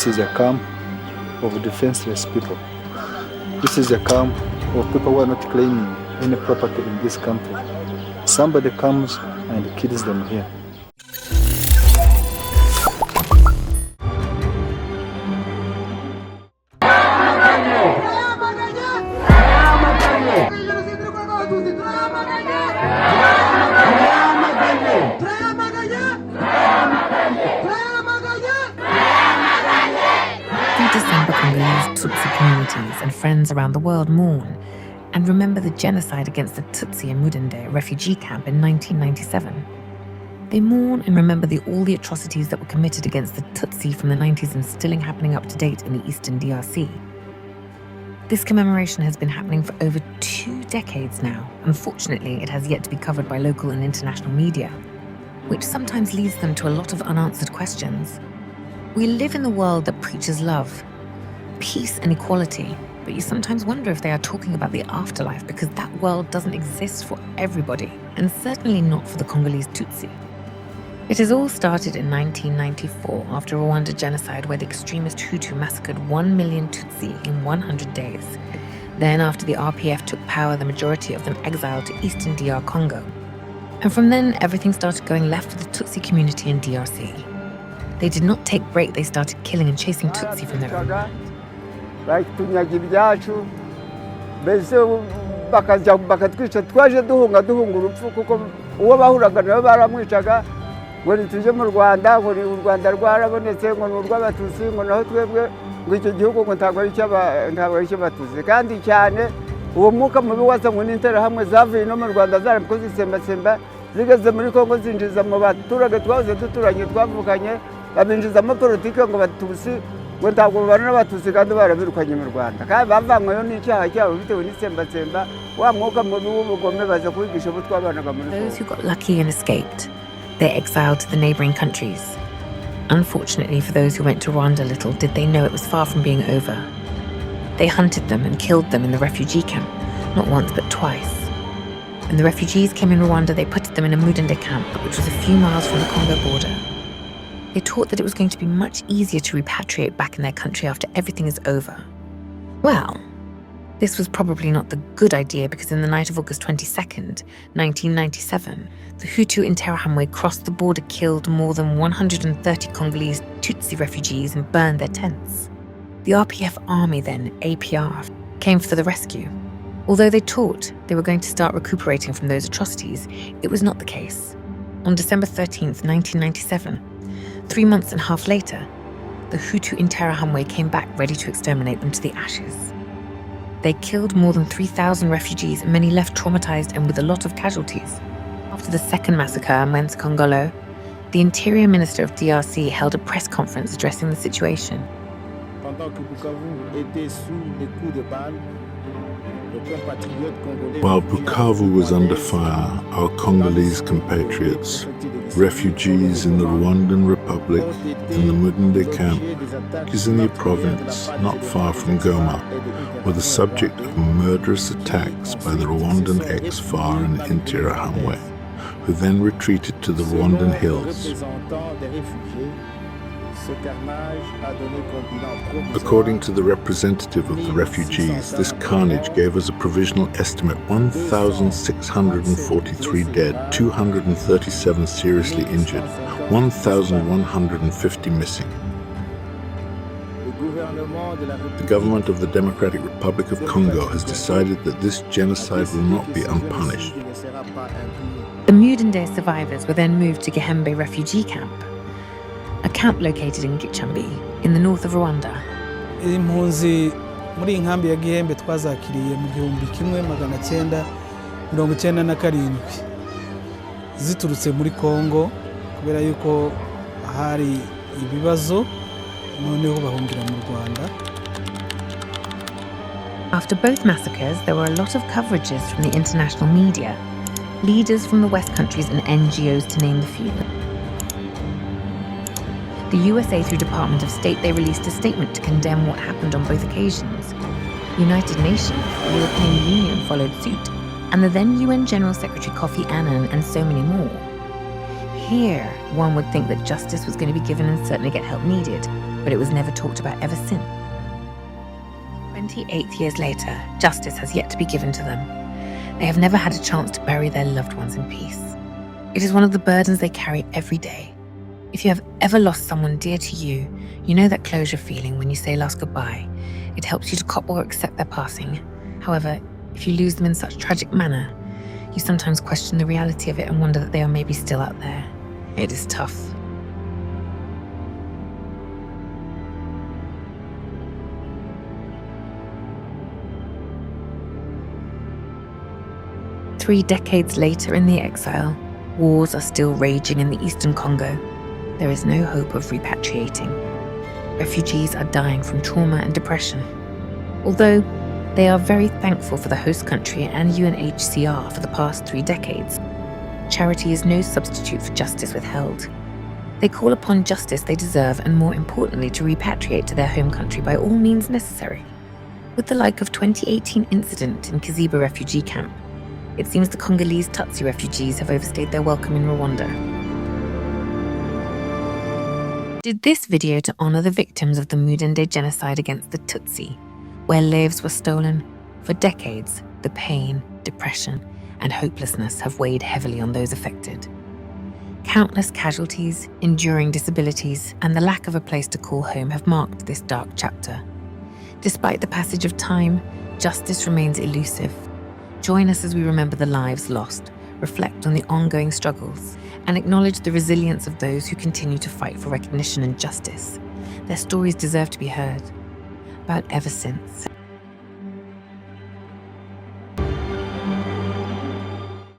This is a camp of defenseless people. This is a camp of people who are not claiming any property in this country. Somebody comes and kills them here. December Congolese Tutsi communities and friends around the world mourn and remember the genocide against the Tutsi in Mudende refugee camp in 1997. They mourn and remember all the atrocities that were committed against the Tutsi from the 90s and still happening up to date in the eastern DRC. This commemoration has been happening for over 2 decades now. Unfortunately, it has yet to be covered by local and international media, which sometimes leads them to a lot of unanswered questions. We live in a world that preaches love, peace and equality, but you sometimes wonder if they are talking about the afterlife because that world doesn't exist for everybody, and certainly not for the Congolese Tutsi. It has all started in 1994 after Rwanda genocide, where the extremist Hutu massacred 1 million Tutsi in 100 days. Then after the RPF took power, the majority of them exiled to eastern DR Congo. And from then, everything started going left for the Tutsi community in DRC. They did not take break, they started killing and chasing Tutsi from their own land. Batunyaga ibyacu mbese bakatwica twaje duhunga urupfu kuko uwo bahuraga nabo baramwicaga ngo nituje mu Rwanda ngo u Rwanda rwarabonetse ngo n'urw'abatutsi ngo naho twebwe ngo icyo gihugu ngo ntabwo ari cy'abatutsi kandi cyane uwo mwuka mubi wazanywe n'interahamwe zavuye no mu Rwanda zarakoze isembasemba zigeze muri Kongo zinjiza mu baturage twahoze duturanye twavukanye babinjizamo politike ngo batutsi ngo ntabwo babana n'abatutsi kandi barabirukanye mu Rwanda kandi bavanyweyo n'icyaha cyabo bitewe n'isembasemba wa mwuka mubi w'ubugome baza kubigisha abo twabanaga muri Kongo. Those who got lucky and escaped, they exiled to the neighboring countries. Unfortunately for those who went to Rwanda, little did they know it was far from being over. They hunted them and killed them in the refugee camp, not once but twice. When the refugees came in Rwanda, they put them in a Mudende camp, which was a few miles from the Congo border. They taught that it was going to be much easier to repatriate back in their country after everything is over. Well, this was probably not the good idea because in the night of August 22nd, 1997, the Hutu Interahamwe crossed the border, killed more than 130 Congolese Tutsi refugees and burned their tents. The RPF army then, APR, came for the rescue. Although they taught they were going to start recuperating from those atrocities, it was not the case. On December 13th, 1997, 3 months and a half later, the Hutu Interahamwe came back ready to exterminate them to the ashes. They killed more than 3,000 refugees and many left traumatized and with a lot of casualties. After the second massacre in Mwenza Kongolo, the Interior Minister of DRC held a press conference addressing the situation. While Bukavu was under fire, our Congolese compatriots, refugees in the Rwandan Republic, in the Mudende camp, Kizinyi province, not far from Goma, were the subject of murderous attacks by the Rwandan ex-FAR and Interahamwe, who then retreated to the Rwandan hills. According to the representative of the refugees, this carnage gave us a provisional estimate: 1,643 dead, 237 seriously injured, 1,150 missing. The government of the Democratic Republic of Congo has decided that this genocide will not be unpunished. The Mudende survivors were then moved to Gihembe refugee camp, a camp located in Gichambi, in the north of Rwanda. Impunzi muri inkambi ya Gihembe twazakiriye mu 1997 ziturutse muri Kongo kubera yuko hari ibibazo noneho bahungira mu Rwanda. After both massacres, there were a lot of coverages from the international media, leaders from the West countries and NGOs to name the few. The USA, through Department of State, they released a statement to condemn what happened on both occasions. United Nations, the European Union followed suit, and the then UN General Secretary Kofi Annan, and so many more. Here, one would think that justice was going to be given and certainly get help needed. but it was never talked about ever since. 28 years later, justice has yet to be given to them. They have never had a chance to bury their loved ones in peace. It is one of the burdens they carry every day. If you have ever lost someone dear to you, you know that closure feeling when you say last goodbye. It helps you to cope or accept their passing. However, if you lose them in such tragic manner, you sometimes question the reality of it and wonder that they are maybe still out there. It is tough. Three decades later in the exile, wars are still raging in the eastern Congo. There is no hope of repatriating. Refugees are dying from trauma and depression. Although they are very thankful for the host country and UNHCR for the past 3 decades, charity is no substitute for justice withheld. They call upon justice they deserve and, more importantly, to repatriate to their home country by all means necessary. With the like of 2018 incident in Kiziba refugee camp, it seems the Congolese Tutsi refugees have overstayed their welcome in Rwanda. Did this video to honor the victims of the Mudende Genocide against the Tutsi, where lives were stolen. For decades, the pain, depression, and hopelessness have weighed heavily on those affected. Countless casualties, enduring disabilities, and the lack of a place to call home have marked this dark chapter. Despite the passage of time, justice remains elusive. Join us as we remember the lives lost, reflect on the ongoing struggles, and acknowledge the resilience of those who continue to fight for recognition and justice. Their stories deserve to be heard. About ever since.